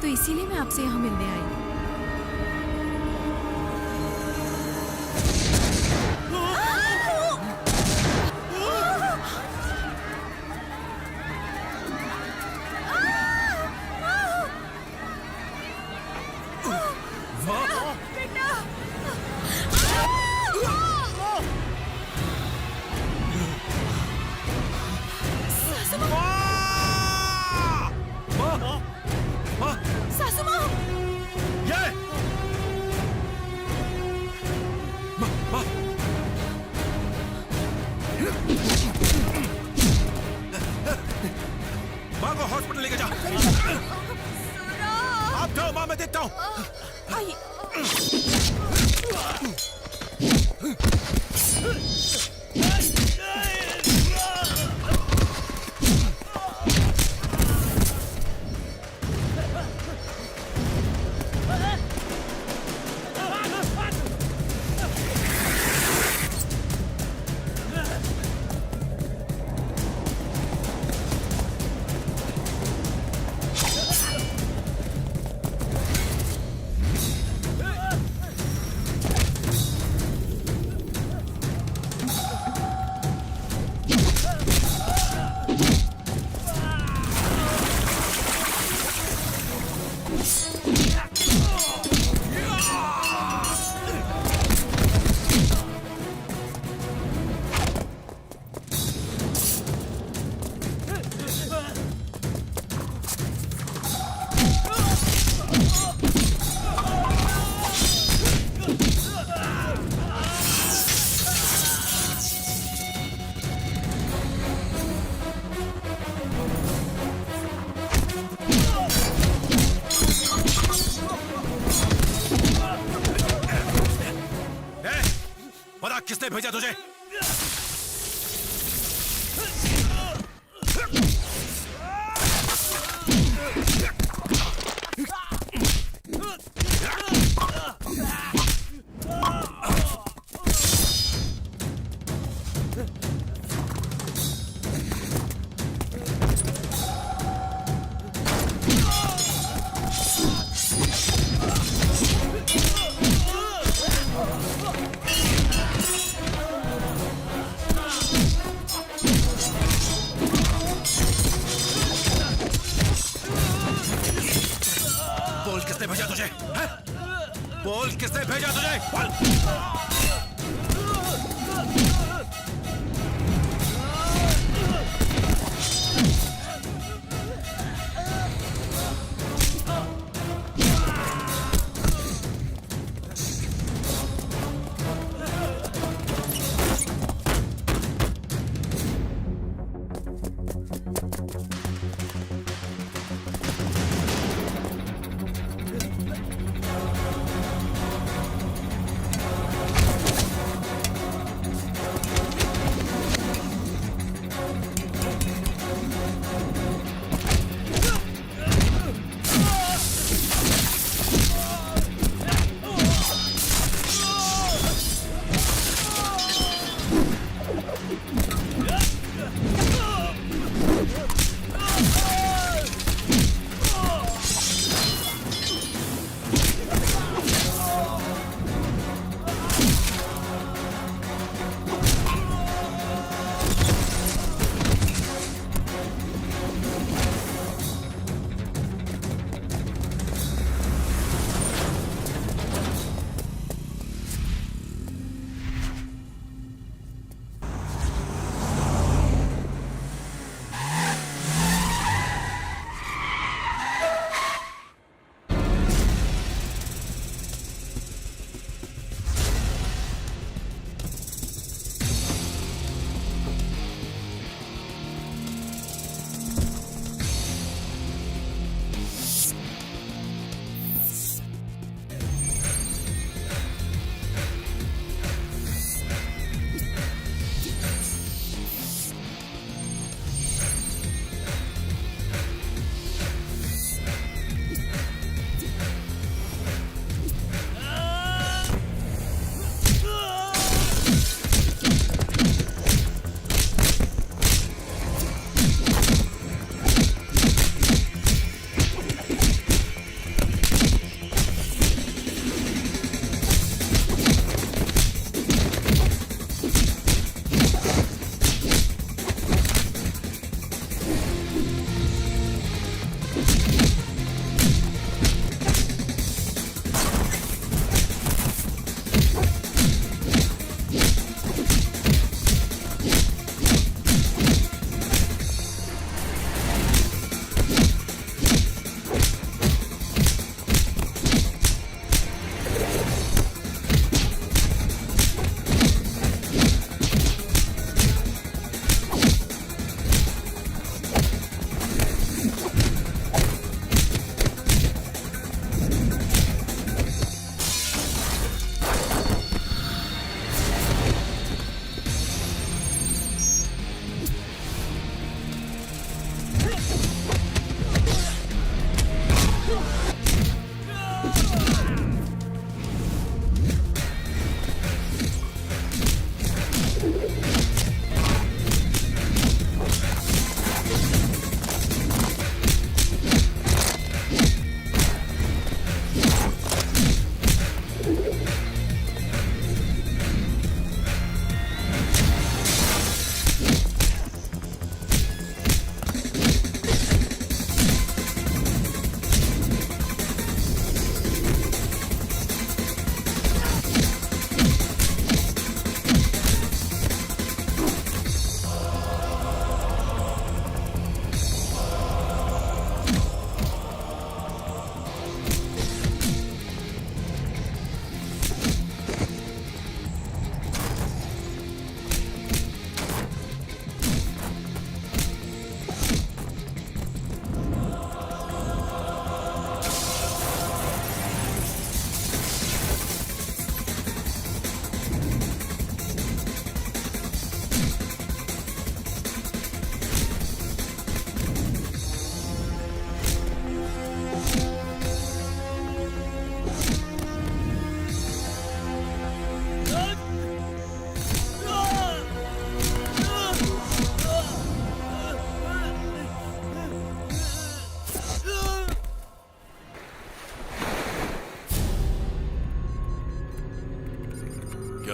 तो इसीलिए मैं आपसे यहाँ मिलने आई। सासू माँ! माँ को हॉस्पिटल लेके जा। आप जाओ, माँ मैं देखता हूँ। पता किसने भेजा तुझे? बोल किसने भेजा तुझे? है? बोल किसने भेजा तुझे? बोल।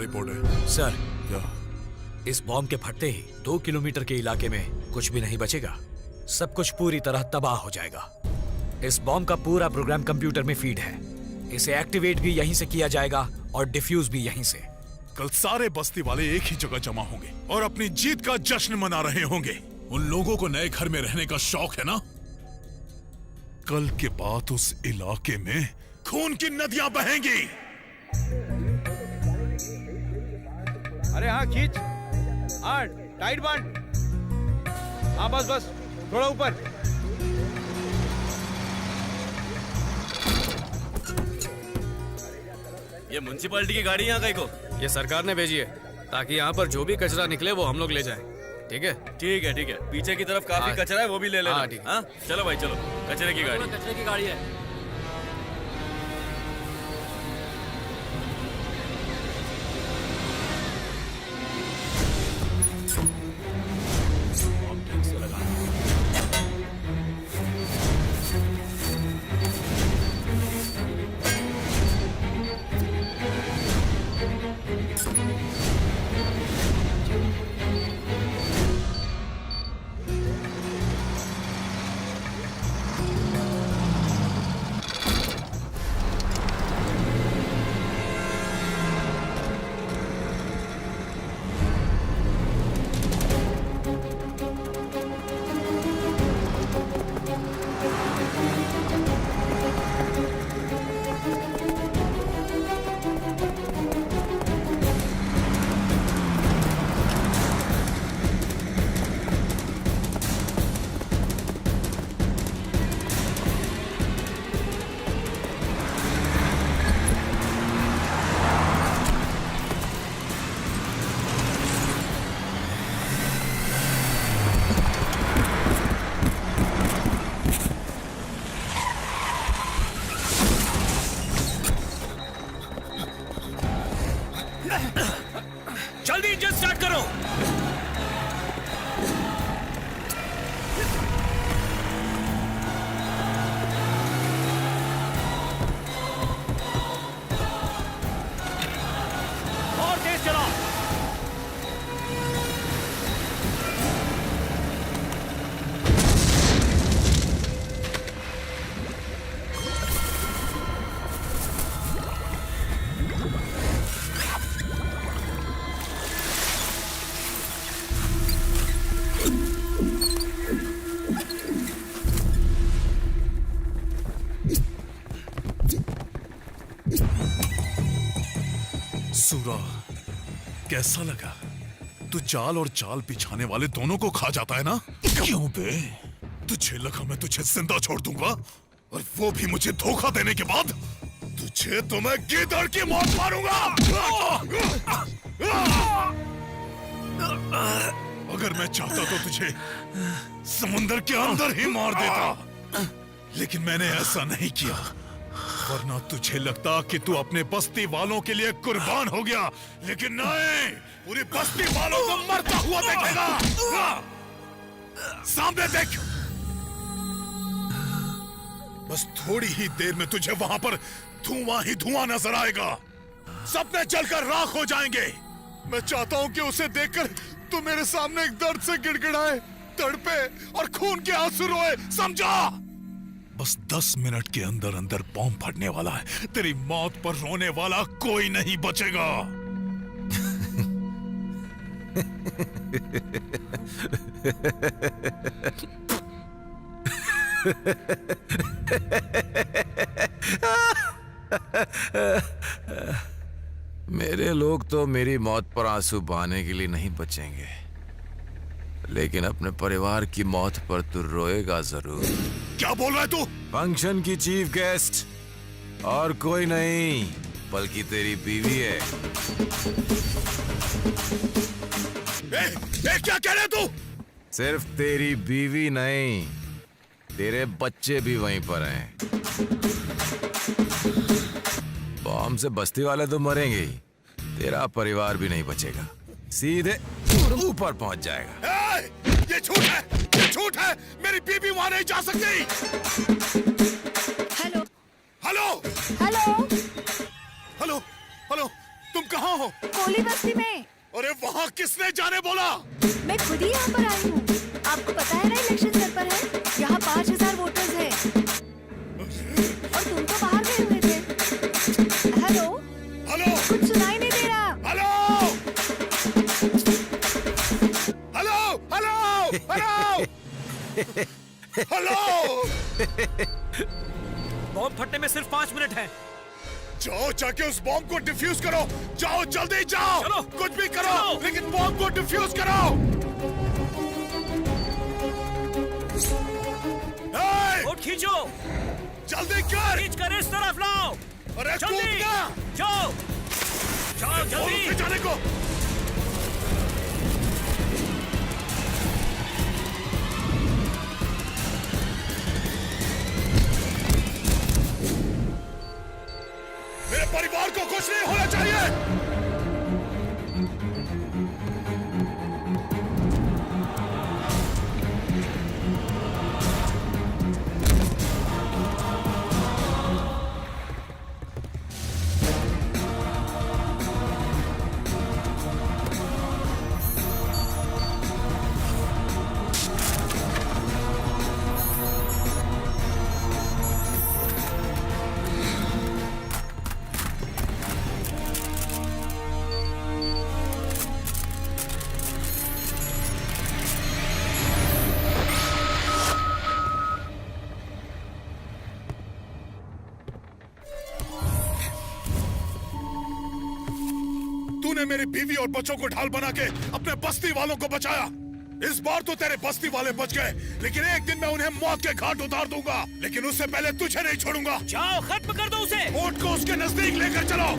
रिपोर्ट है? सर, क्या? इस बॉम्ब के फटते ही 2 किलोमीटर के इलाके में कुछ भी नहीं बचेगा। सब कुछ पूरी तरह तबाह हो जाएगा। इस बॉम्ब का पूरा प्रोग्राम कंप्यूटर में फीड है। इसे एक्टिवेट भी यहीं से किया जाएगा और डिफ्यूज भी यहीं से। कल सारे बस्ती वाले एक ही जगह जमा होंगे और अपनी जीत का जश्न मना रहे होंगे। उन लोगों को नए घर में रहने का शौक है ना? कल के बाद उस इलाके में खून की नदियां बहेंगी। अरे हाँ, खींच। हाँ, टाइट बांध। हाँ, बस बस, थोड़ा ऊपर। ये म्युनिसिपैलिटी की गाड़ी यहाँ कहीं को? ये सरकार ने भेजी है ताकि यहाँ पर जो भी कचरा निकले वो हम लोग ले जाएं। ठीक है? ठीक है ठीक है। पीछे की तरफ काफी हाँ। कचरा है, वो भी ले लेना। हाँ, ठीक है। हाँ, चलो भाई चलो। कचरे की गाड़ी। कचरे की गाड़ी है। जल्दी इंजन स्टार्ट करो। और तेज चलाओ। सूरा, कैसा लगा? तू चाल और चाल बिछाने वाले दोनों को खा जाता है ना? क्यों बे? तुझे लगा मैं तुझे जिंदा छोड़ दूंगा? और वो भी मुझे धोखा देने के बाद? तुझे तो मैं गीदड़ की मौत मारूंगा। अगर मैं चाहता तो तुझे समुंदर के अंदर ही मार देता, लेकिन मैंने ऐसा नहीं किया। वरना तुझे लगता कि तू अपने बस्ती वालों के लिए कुर्बान हो गया, लेकिन नहीं, पूरी बस्ती वालों को मरता हुआ देखेगा। सामने देख। बस थोड़ी ही देर में तुझे वहां पर धुआं ही धुआं नजर आएगा। सपने जलकर राख हो जाएंगे। मैं चाहता हूं कि उसे देखकर तू मेरे सामने एक दर्द से गिड़गिड़ाए, तड़पे और खून के आंसू रोए, समझा? बस 10 मिनट के अंदर अंदर बॉम्ब फटने वाला है। तेरी मौत पर रोने वाला कोई नहीं बचेगा। मेरे लोग तो मेरी मौत पर आंसू बहाने के लिए नहीं बचेंगे, लेकिन अपने परिवार की मौत पर तू रोएगा जरूर। क्या बोल रहा है तू? फंक्शन की चीफ गेस्ट और कोई नहीं बल्कि तेरी बीवी है। क्या कह रहे तू? सिर्फ तेरी बीवी नहीं, तेरे बच्चे भी वहीं पर हैं। बॉम्ब से बस्ती वाले तो मरेंगे ही, तेरा परिवार भी नहीं बचेगा, सीधे ऊपर पहुंच जाएगा। ये झूठ है, ये झूठ है। मेरी बीवी वहां नहीं जा सकती। Hello hello hello hello hello, तुम कहाँ हो? कोली बस्ती में। अरे वहाँ किसने जाने बोला? मैं खुद ही यहाँ पर आई हूँ। आपको पता है ना इलेक्शन सर पर है, यहाँ 5000 वोटर्स हैं। और तुम तो बाहर गए हुए थे। हेलो हेलो कुछ सुनाई नहीं दे रहा। Hello hello hello hello hello. Bomb फटने में सिर्फ 5 मिनट हैं। जाओ जाके उस बॉम्ब को डिफ्यूज करो। जाओ जल्दी जाओ। चलो, कुछ भी करो चलो। लेकिन बॉम्ब को डिफ्यूज करो। हे! वोट खींचो, जल्दी कर। खींच कर इस तरफ लाओ। अरे जल्दी कूदना। जाओ, जाओ बोलो जल्दी। फिर जाने को। मेरे परिवार को कुछ नहीं होना चाहिए। तूने मेरी बीवी और बच्चों को ढाल बना के अपने बस्ती वालों को बचाया। इस बार तो तेरे बस्ती वाले बच गए, लेकिन एक दिन मैं उन्हें मौत के घाट उतार दूंगा। लेकिन उससे पहले तुझे नहीं छोड़ूंगा। जाओ, खत्म कर दो उसे। वोट को उसके नजदीक लेकर चलो।